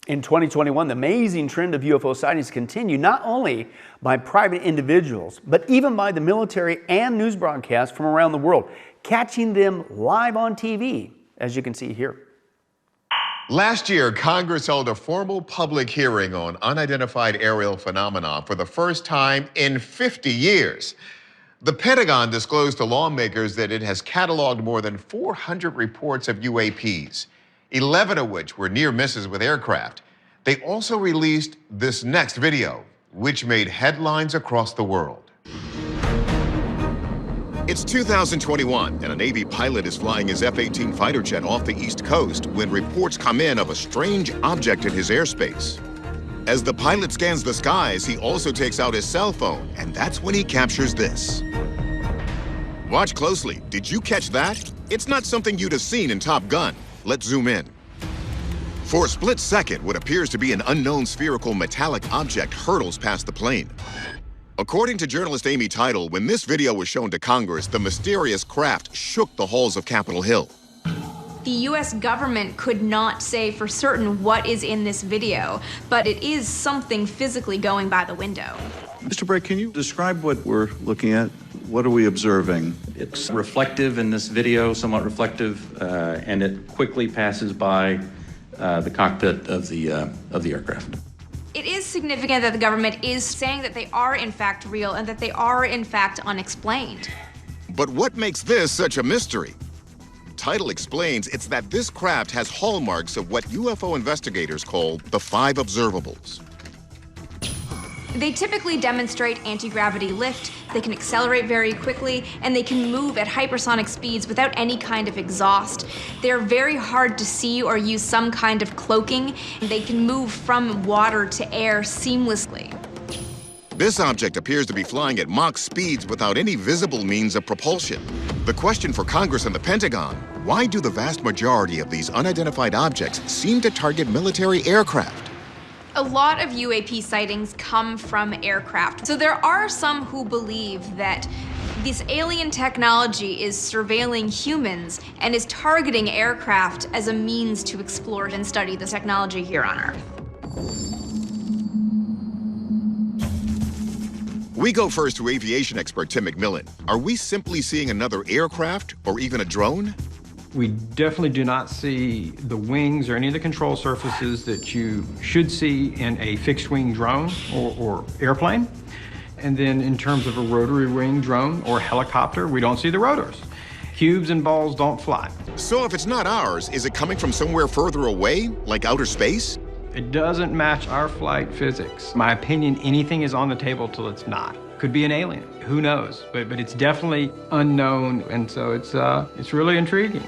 In 2021, the amazing trend of UFO sightings continued not only by private individuals, but even by the military and news broadcasts from around the world, catching them live on TV, as you can see here. Last year, Congress held a formal public hearing on unidentified aerial phenomena for the first time in 50 years. The Pentagon disclosed to lawmakers that it has cataloged more than 400 reports of UAPs, 11 of which were near misses with aircraft. They also released this next video, which made headlines across the world. It's 2021, and a Navy pilot is flying his F-18 fighter jet off the East Coast when reports come in of a strange object in his airspace. As the pilot scans the skies, he also takes out his cell phone, and that's when he captures this. Watch closely. Did you catch that? It's not something you'd have seen in Top Gun. Let's zoom in. For a split second, what appears to be an unknown spherical metallic object hurtles past the plane. According to journalist Amy Title, when this video was shown to Congress, the mysterious craft shook the halls of Capitol Hill. The U.S. government could not say for certain what is in this video, but it is something physically going by the window. Mr. Bray, can you describe what we're looking at? What are we observing? It's reflective in this video, somewhat reflective, and it quickly passes by the cockpit of the aircraft. It is significant that the government is saying that they are in fact real and that they are in fact unexplained. But what makes this such a mystery? Title explains it's that this craft has hallmarks of what UFO investigators call the 5 observables. They typically demonstrate anti-gravity lift, they can accelerate very quickly, and they can move at hypersonic speeds without any kind of exhaust. They're very hard to see or use some kind of cloaking. They can move from water to air seamlessly. This object appears to be flying at Mach speeds without any visible means of propulsion. The question for Congress and the Pentagon, why do the vast majority of these unidentified objects seem to target military aircraft? A lot of UAP sightings come from aircraft. So there are some who believe that this alien technology is surveilling humans and is targeting aircraft as a means to explore and study the technology here on Earth. We go first to aviation expert Tim McMillan. Are we simply seeing another aircraft or even a drone? We definitely do not see the wings or any of the control surfaces that you should see in a fixed-wing drone or airplane. And then in terms of a rotary wing drone or helicopter, we don't see the rotors. Cubes and balls don't fly. So if it's not ours, is it coming from somewhere further away, like outer space? It doesn't match our flight physics. My opinion, anything is on the table till it's not. Could be an alien, who knows? But it's definitely unknown, and so it's really intriguing.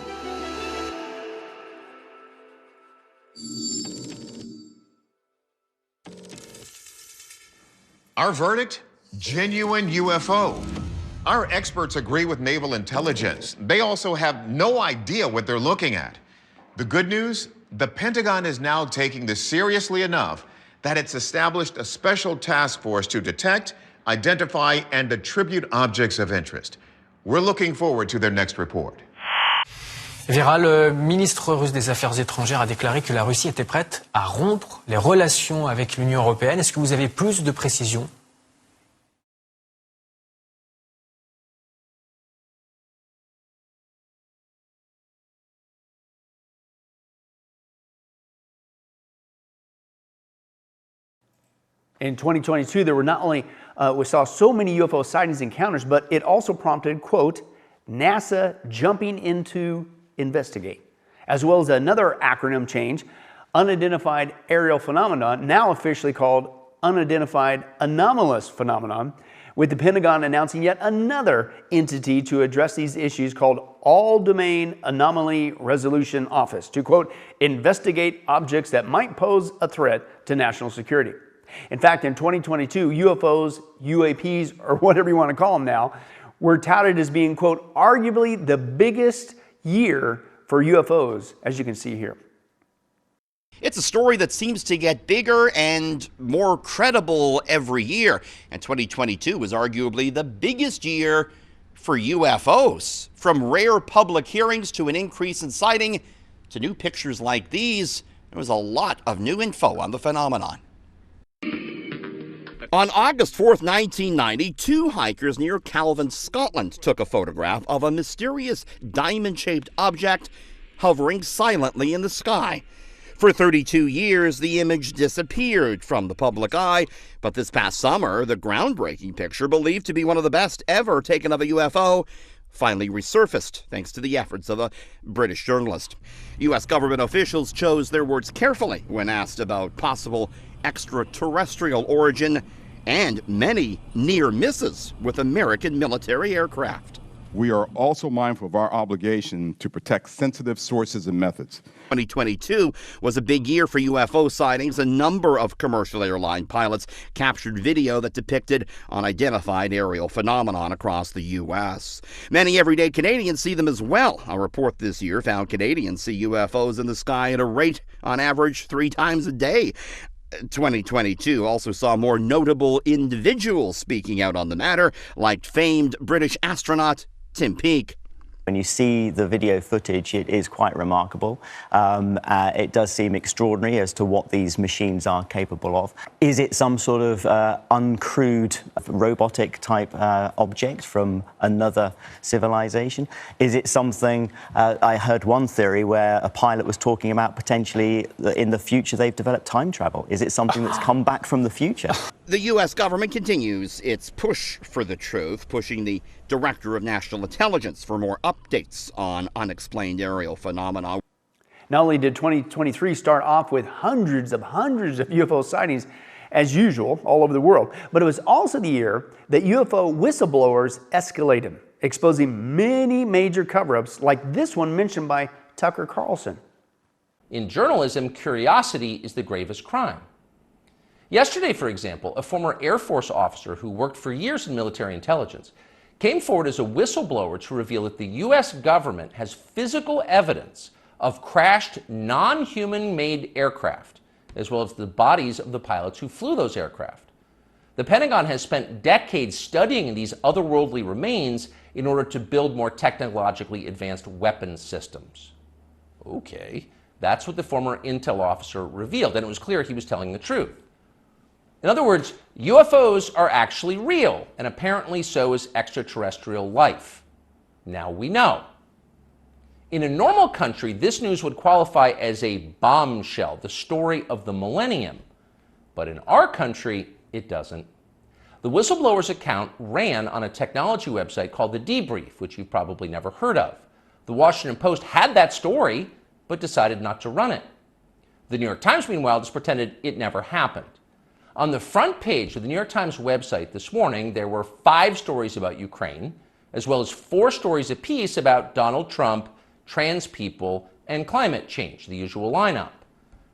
Our verdict? Genuine UFO. Our experts agree with naval intelligence. They also have no idea what they're looking at. The good news? The Pentagon is now taking this seriously enough that it's established a special task force to detect, identify, and attribute objects of interest. We're looking forward to their next report. Vera, le ministre russe des Affaires étrangères a déclaré que la Russie était prête à rompre les relations avec l'Union européenne. Est-ce que vous avez plus de précisions? In 2022, there were not only, we saw so many UFO sightings and encounters, but it also prompted, quote, NASA jumping in to investigate, as well as another acronym change, Unidentified Aerial Phenomenon, now officially called Unidentified Anomalous Phenomenon, with the Pentagon announcing yet another entity to address these issues called All Domain Anomaly Resolution Office, to, quote, investigate objects that might pose a threat to national security. In fact, in 2022, UFOs, UAPs, or whatever you want to call them now, were touted as being, quote, arguably the biggest year for UFOs, as you can see here. It's a story that seems to get bigger and more credible every year, and 2022 was arguably the biggest year for UFOs. From rare public hearings to an increase in sighting to new pictures like these There was a lot of new info on the phenomenon. On August 4th, 1990, two hikers near Calvin, Scotland, took a photograph of a mysterious diamond-shaped object hovering silently in the sky. For 32 years, the image disappeared from the public eye, but this past summer, the groundbreaking picture, believed to be one of the best ever taken of a UFO, finally resurfaced thanks to the efforts of a British journalist. U.S. government officials chose their words carefully when asked about possible extraterrestrial origin and many near misses with American military aircraft. We are also mindful of our obligation to protect sensitive sources and methods. 2022 was a big year for UFO sightings. A number of commercial airline pilots captured video that depicted unidentified aerial phenomenon across the U.S. Many everyday Canadians see them as well. A report this year found Canadians see UFOs in the sky at a rate on average 3 times a day. 2022 also saw more notable individuals speaking out on the matter, like famed British astronaut Tim Peake. When you see the video footage, it is quite remarkable. It does seem extraordinary as to what these machines are capable of. Is it some sort of uncrewed robotic type object from another civilization? Is it something, I heard one theory where a pilot was talking about potentially in the future they've developed time travel. Is it something that's come back from the future? The U.S. government continues its push for the truth, pushing the Director of National Intelligence for more updates on unexplained aerial phenomena. Not only did 2023 start off with hundreds of UFO sightings, as usual, all over the world, but it was also the year that UFO whistleblowers escalated, exposing many major cover-ups like this one mentioned by Tucker Carlson. In journalism, curiosity is the gravest crime. Yesterday, for example, a former Air Force officer who worked for years in military intelligence came forward as a whistleblower to reveal that the U.S. government has physical evidence of crashed non-human-made aircraft, as well as the bodies of the pilots who flew those aircraft. The Pentagon has spent decades studying these otherworldly remains in order to build more technologically advanced weapons systems. Okay, that's what the former intel officer revealed, and it was clear he was telling the truth. In other words, UFOs are actually real, and apparently so is extraterrestrial life. Now we know. In a normal country, this news would qualify as a bombshell, the story of the millennium. But in our country, it doesn't. The whistleblower's account ran on a technology website called The Debrief, which you've probably never heard of. The Washington Post had that story, but decided not to run it. The New York Times, meanwhile, just pretended it never happened. On the front page of the New York Times website this morning, there were 5 stories about Ukraine, as well as 4 stories apiece about Donald Trump, trans people, and climate change, the usual lineup.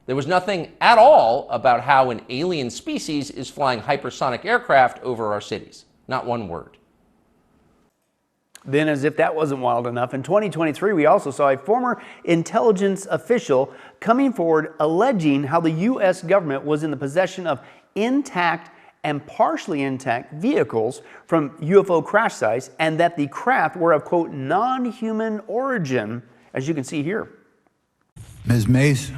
There was nothing at all about how an alien species is flying hypersonic aircraft over our cities. Not one word. Then, as if that wasn't wild enough, in 2023, we also saw a former intelligence official coming forward alleging how the U.S. government was in the possession of intact and partially intact vehicles from UFO crash sites, and that the craft were of, quote, non-human origin, as you can see here. Ms. Mace.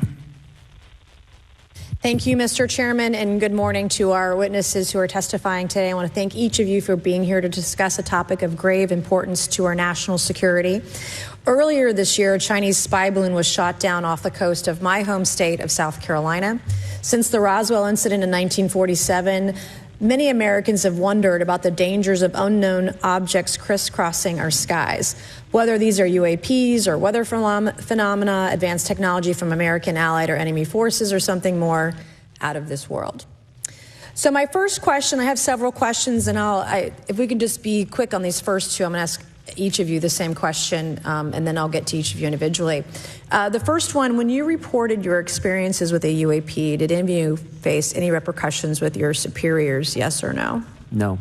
Thank you, Mr. Chairman, and good morning to our witnesses who are testifying today. I want to thank each of you for being here to discuss a topic of grave importance to our national security. Earlier this year, a Chinese spy balloon was shot down off the coast of my home state of South Carolina. Since the Roswell incident in 1947, many Americans have wondered about the dangers of unknown objects crisscrossing our skies. Whether these are UAPs or weather phenomena, advanced technology from American, allied, or enemy forces, or something more out of this world. So my first question, I have several questions, and if we can just be quick on these first 2, I'm going to ask each of you the same question, and then I'll get to each of you individually. The first one, when you reported your experiences with a UAP, did any of you face any repercussions with your superiors, yes or no? No.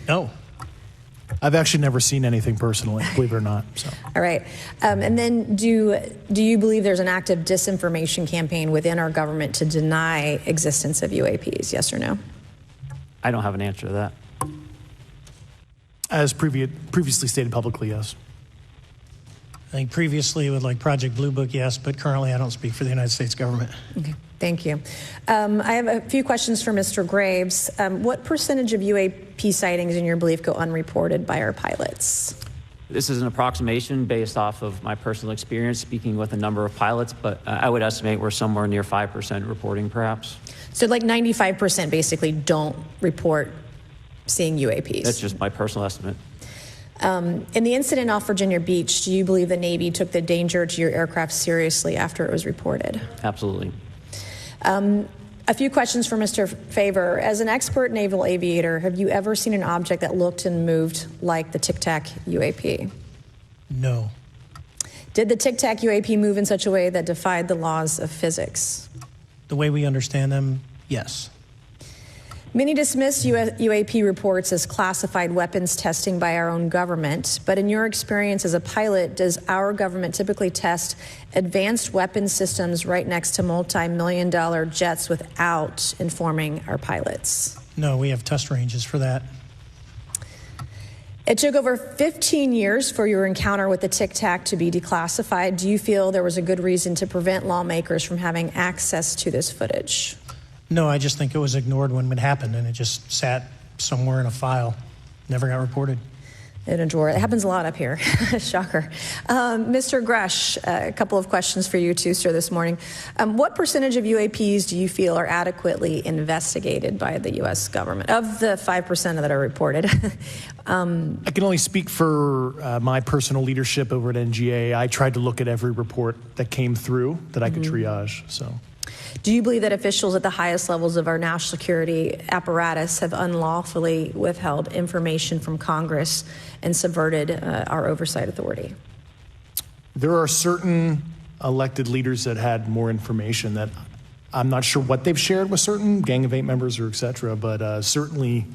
No. I've actually never seen anything personally, believe it or not. So. All right. And then do you believe there's an active disinformation campaign within our government to deny existence of UAPs, yes or no? I don't have an answer to that. As previously stated publicly, yes. think previously with like Project Blue Book, yes, but currently I don't speak for the United States government. Okay, thank you. I have a few questions for Mr. Graves. What percentage of UAP sightings, in your belief, go unreported by our pilots? This is an approximation based off of my personal experience speaking with a number of pilots, but I would estimate we're somewhere near 5% reporting, perhaps. So like 95% basically don't report seeing UAPs? That's just my personal estimate. In the incident off Virginia Beach, do you believe the Navy took the danger to your aircraft seriously after it was reported? Absolutely. A few questions for Mr. Favor. As an expert naval aviator, have you ever seen an object that looked and moved like the Tic Tac UAP? No. Did the Tic Tac UAP move in such a way that defied the laws of physics? The way we understand them, yes. Many dismiss UAP reports as classified weapons testing by our own government, but in your experience as a pilot, does our government typically test advanced weapon systems right next to multi-million-dollar jets without informing our pilots? No, we have test ranges for that. It took over 15 years for your encounter with the Tic Tac to be declassified. Do you feel there was a good reason to prevent lawmakers from having access to this footage? No, I just think it was ignored when it happened, and it just sat somewhere in a file. Never got reported. In a drawer. It happens a lot up here. Shocker. Mr. Grush, a couple of questions for you too, sir, this morning. What percentage of UAPs do you feel are adequately investigated by the U.S. government, of the 5% that are reported? I can only speak for my personal leadership over at NGA. I tried to look at every report that came through that I could triage. So. Do you believe that officials at the highest levels of our national security apparatus have unlawfully withheld information from Congress and subverted our oversight authority? There are certain elected leaders that had more information that I'm not sure what they've shared with certain Gang of Eight members or et cetera, but certainly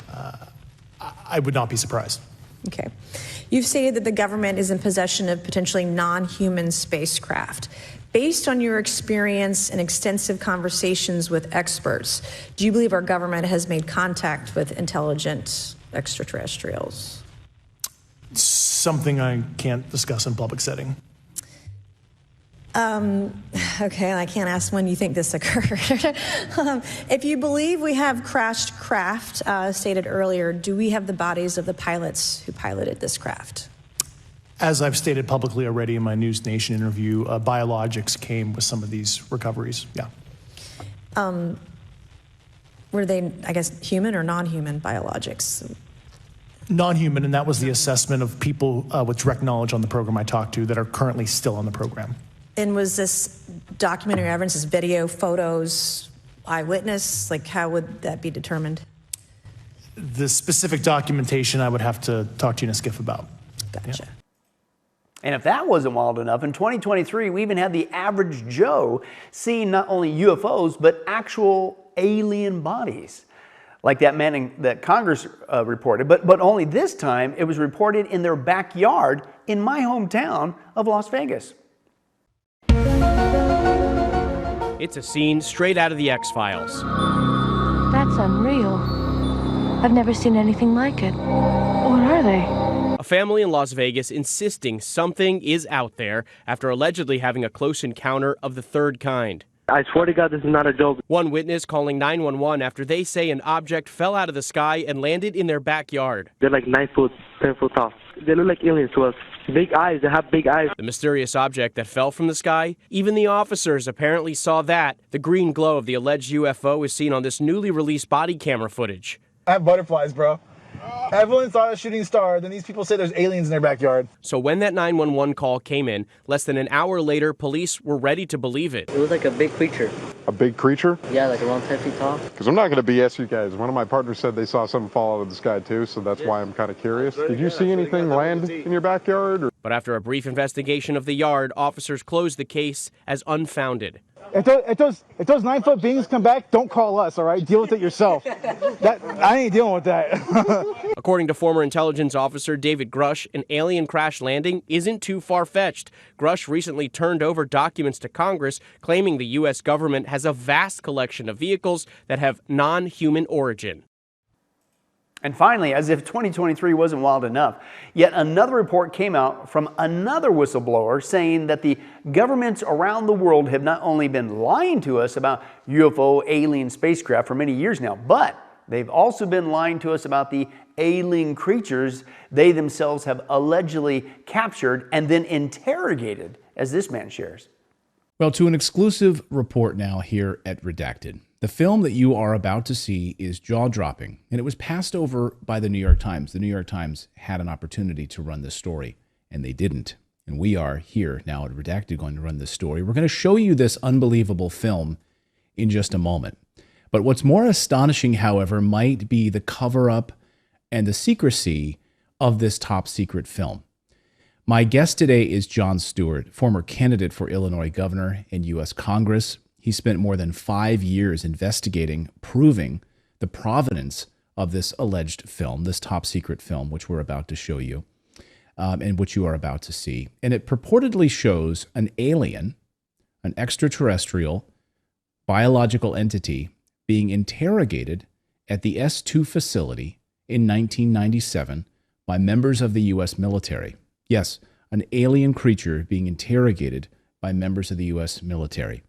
I would not be surprised. Okay. You've stated that the government is in possession of potentially non-human spacecraft. Based on your experience and extensive conversations with experts, do you believe our government has made contact with intelligent extraterrestrials? Something I can't discuss in public setting. Okay, I can't ask when you think this occurred. If you believe we have crashed craft, stated earlier, do we have the bodies of the pilots who piloted this craft? As I've stated publicly already in my News Nation interview, biologics came with some of these recoveries, yeah. Were they, I guess, human or non-human biologics? Non-human, and that was the assessment of people with direct knowledge on the program I talked to that are currently still on the program. And was this documentary evidence, this video, photos, eyewitness? Like, how would that be determined? The specific documentation I would have to talk to you in a skiff about. Gotcha. Yeah. And if that wasn't wild enough, in 2023, we even had the average Joe seeing not only UFOs, but actual alien bodies. Like that man that Congress reported, but only this time it was reported in their backyard in my hometown of Las Vegas. It's a scene straight out of the X-Files. That's unreal. I've never seen anything like it. What are they? A family in Las Vegas insisting something is out there after allegedly having a close encounter of the third kind. I swear to God, this is not a joke. One witness calling 911 after they say an object fell out of the sky and landed in their backyard. They're like 9 foot, 10 foot tall. They look like aliens to us. Big eyes, they have big eyes. The mysterious object that fell from the sky, even the officers apparently saw that. The green glow of the alleged UFO is seen on this newly released body camera footage. I have butterflies, bro. Everyone saw a shooting star, then these people say there's aliens in their backyard. So when that 911 call came in, less than an hour later, police were ready to believe it. It was like a big creature. A big creature? Yeah, like around 10 feet tall. Because I'm not going to BS you guys. One of my partners said they saw something fall out of the sky too, so that's why I'm kind of curious. Did you see anything land in your backyard? Or? But after a brief investigation of the yard, officers closed the case as unfounded. If those 9 foot beings come back, don't call us, all right? Deal with it yourself. I ain't dealing with that. According to former intelligence officer David Grush, an alien crash landing isn't too far-fetched. Grush recently turned over documents to Congress claiming the U.S. government has a vast collection of vehicles that have non-human origin. And finally, as if 2023 wasn't wild enough, yet another report came out from another whistleblower saying that the governments around the world have not only been lying to us about UFO alien spacecraft for many years now, but they've also been lying to us about the alien creatures they themselves have allegedly captured and then interrogated, as this man shares. Well, to an exclusive report now here at Redacted. The film that you are about to see is jaw-dropping, and it was passed over by the New York Times. The New York Times had an opportunity to run this story, and they didn't. And we are here now at Redacted going to run this story. We're going to show you this unbelievable film in just a moment. But what's more astonishing, however, might be the cover-up and the secrecy of this top-secret film. My guest today is Jon Stewart, former candidate for Illinois governor and U.S. Congress. He spent more than 5 years investigating, proving the provenance of this alleged film, this top-secret film, which we're about to show you, and which you are about to see. And it purportedly shows an alien, an extraterrestrial, biological entity being interrogated at the S2 facility in 1997 by members of the U.S. military. Yes, an alien creature being interrogated by members of the U.S. military.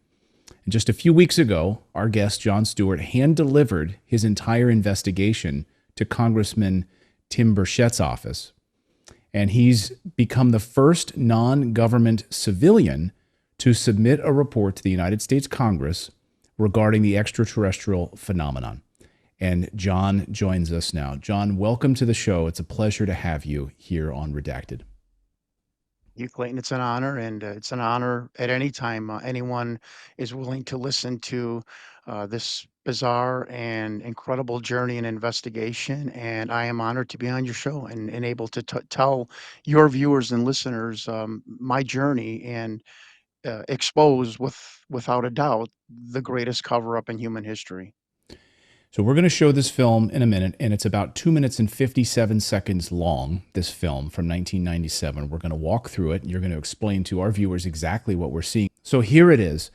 And just a few weeks ago, our guest, Jon Stewart, hand-delivered his entire investigation to Congressman Tim Burchett's office. And he's become the first non-government civilian to submit a report to the United States Congress regarding the extraterrestrial phenomenon. And Jon joins us now. Jon, welcome to the show. It's a pleasure to have you here on Redacted. You, Clayton, it's an honor, and it's an honor at any time anyone is willing to listen to this bizarre and incredible journey and investigation. And I am honored to be on your show and able to tell your viewers and listeners my journey and expose, without a doubt, the greatest cover-up in human history. So we're going to show this film in a minute, and it's about 2 minutes and 57 seconds long, this film from 1997. We're going to walk through it, and you're going to explain to our viewers exactly what we're seeing. So here it is.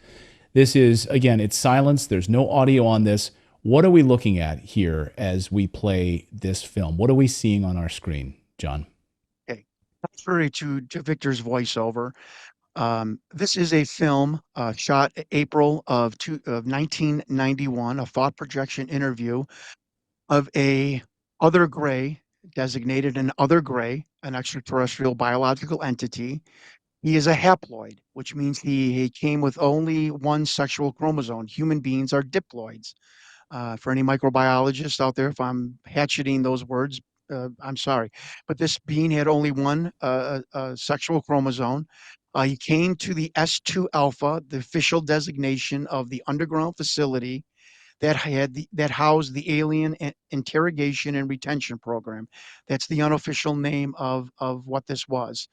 This is, again, it's silence. There's no audio on this. What are we looking at here as we play this film? What are we seeing on our screen, Jon? Okay. Contrary to Victor's voiceover, this is a film shot April of 1991, a thought projection interview of a other gray, designated an other gray, an extraterrestrial biological entity. He is a haploid, which means he came with only one sexual chromosome. Human beings are diploids. For any microbiologists out there, if I'm hatcheting those words, I'm sorry. But this being had only one sexual chromosome. He came to the S2 Alpha, the official designation of the underground facility that housed the Alien Interrogation and Retention Program. That's the unofficial name of what this was.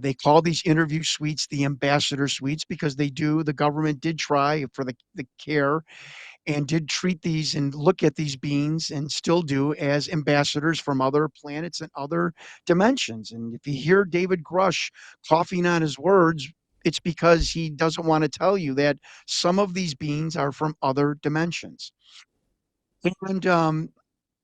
They call these interview suites the ambassador suites because the government did try for the care and did treat these and look at these beings, and still do, as ambassadors from other planets and other dimensions. And if you hear David Grush coughing on his words, it's because he doesn't want to tell you that some of these beings are from other dimensions. And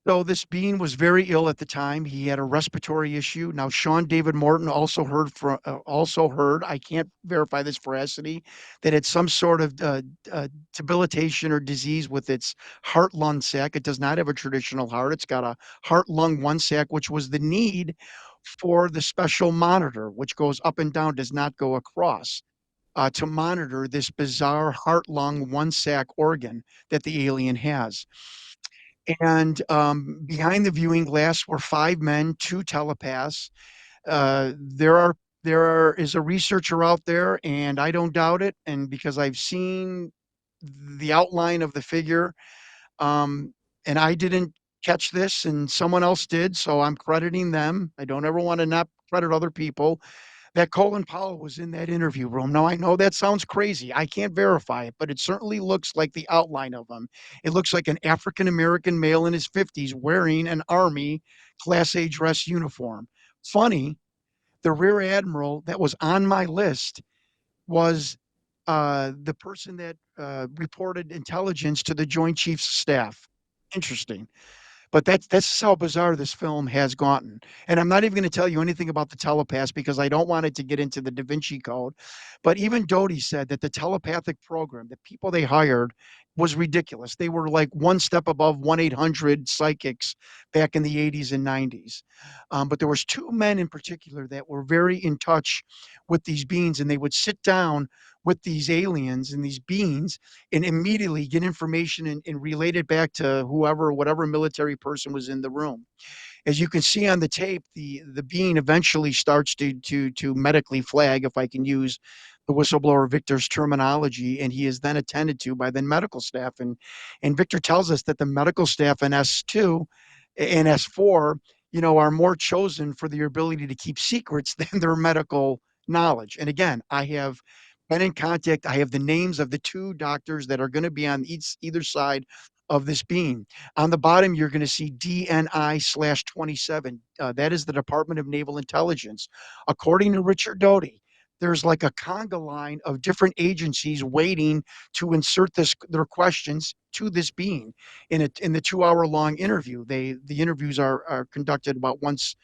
so this being was very ill at the time. He had a respiratory issue. Now, Sean David Morton also heard, I can't verify this veracity, that it's some sort of debilitation or disease with its heart-lung sac. It does not have a traditional heart. It's got a heart-lung-1 sac, which was the need for the special monitor, which goes up and down, does not go across, to monitor this bizarre heart-lung-1 sac organ that the alien has. And behind the viewing glass were 5 men, 2 telepaths. There is a researcher out there, and I don't doubt it. And because I've seen the outline of the figure, and I didn't catch this, and someone else did, so I'm crediting them. I don't ever want to not credit other people. That Colin Powell was in that interview room. Now, I know that sounds crazy. I can't verify it, but it certainly looks like the outline of him. It looks like an African-American male in his 50s wearing an Army Class A dress uniform. Funny, the Rear Admiral that was on my list was the person that reported intelligence to the Joint Chiefs of Staff. Interesting. But that's how bizarre this film has gotten. And I'm not even going to tell you anything about the telepaths because I don't want it to get into the Da Vinci Code. But even Doty said that the telepathic program, the people they hired, was ridiculous. They were like one step above 1-800 psychics back in the 80s and 90s. But there was two men in particular that were very in touch with these beings, and they would sit down with these aliens and these beings and immediately get information and relate it back to whatever military person was in the room. As you can see on the tape, the being eventually starts to medically flag, if I can use the whistleblower Victor's terminology, and he is then attended to by the medical staff. And Victor tells us that the medical staff in S2 and S4, are more chosen for their ability to keep secrets than their medical knowledge. And again, I have been in contact. I have the names of the two doctors that are going to be on either side of this beam. On the bottom, you're going to see DNI/27. That is the Department of Naval Intelligence. According to Richard Doty, there's like a conga line of different agencies waiting to insert their questions to this being in the 2-hour-long interview. The interviews are conducted about once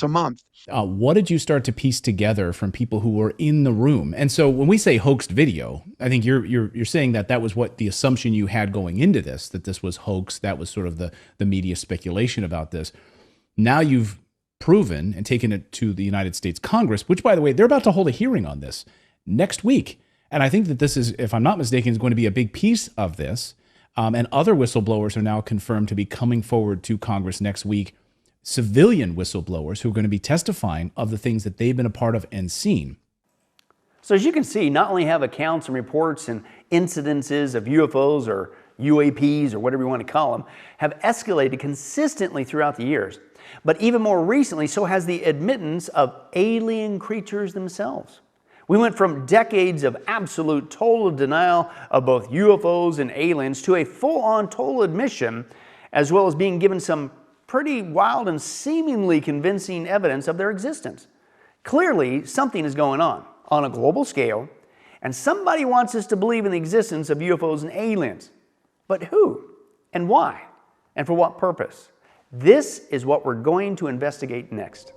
a month. What did you start to piece together from people who were in the room? And so when we say hoaxed video, I think you're saying that was what the assumption you had going into this, that this was hoax. That was sort of the media speculation about this. Now you've proven and taken it to the United States Congress, which, by the way, they're about to hold a hearing on this next week. And I think that this is, if I'm not mistaken, is going to be a big piece of this. And other whistleblowers are now confirmed to be coming forward to Congress next week, civilian whistleblowers who are going to be testifying of the things that they've been a part of and seen. So as you can see, not only have accounts and reports and incidences of UFOs or UAPs or whatever you want to call them, have escalated consistently throughout the years. But even more recently, so has the admittance of alien creatures themselves. We went from decades of absolute total denial of both UFOs and aliens to a full-on total admission, as well as being given some pretty wild and seemingly convincing evidence of their existence. Clearly, something is going on a global scale, and somebody wants us to believe in the existence of UFOs and aliens. But who? And why? And for what purpose? This is what we're going to investigate next.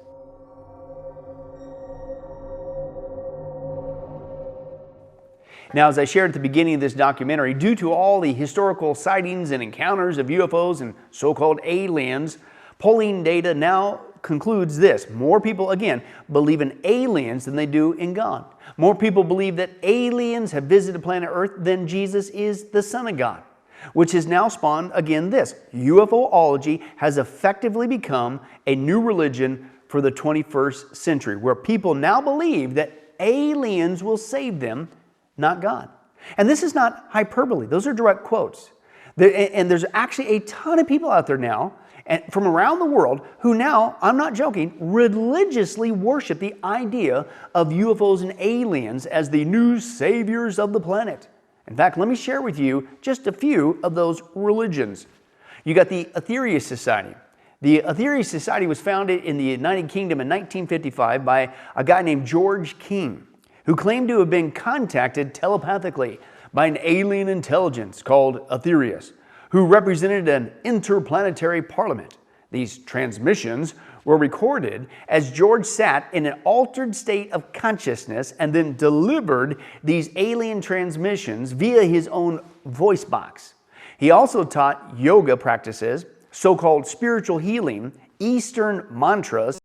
Now, as I shared at the beginning of this documentary, due to all the historical sightings and encounters of UFOs and so-called aliens, polling data now concludes this. More people, again, believe in aliens than they do in God. More people believe that aliens have visited planet Earth than Jesus is the Son of God, which has now spawned, again, this. UFOlogy has effectively become a new religion for the 21st century, where people now believe that aliens will save them, not God. And this is not hyperbole. Those are direct quotes. And there's actually a ton of people out there now and from around the world who now, I'm not joking, religiously worship the idea of UFOs and aliens as the new saviors of the planet. In fact, let me share with you just a few of those religions. You got the Aetherius Society. The Aetherius Society was founded in the United Kingdom in 1955 by a guy named George King, who claimed to have been contacted telepathically by an alien intelligence called Aetherius, who represented an interplanetary parliament. These transmissions were recorded as George sat in an altered state of consciousness and then delivered these alien transmissions via his own voice box. He also taught yoga practices, so-called spiritual healing, Eastern mantras,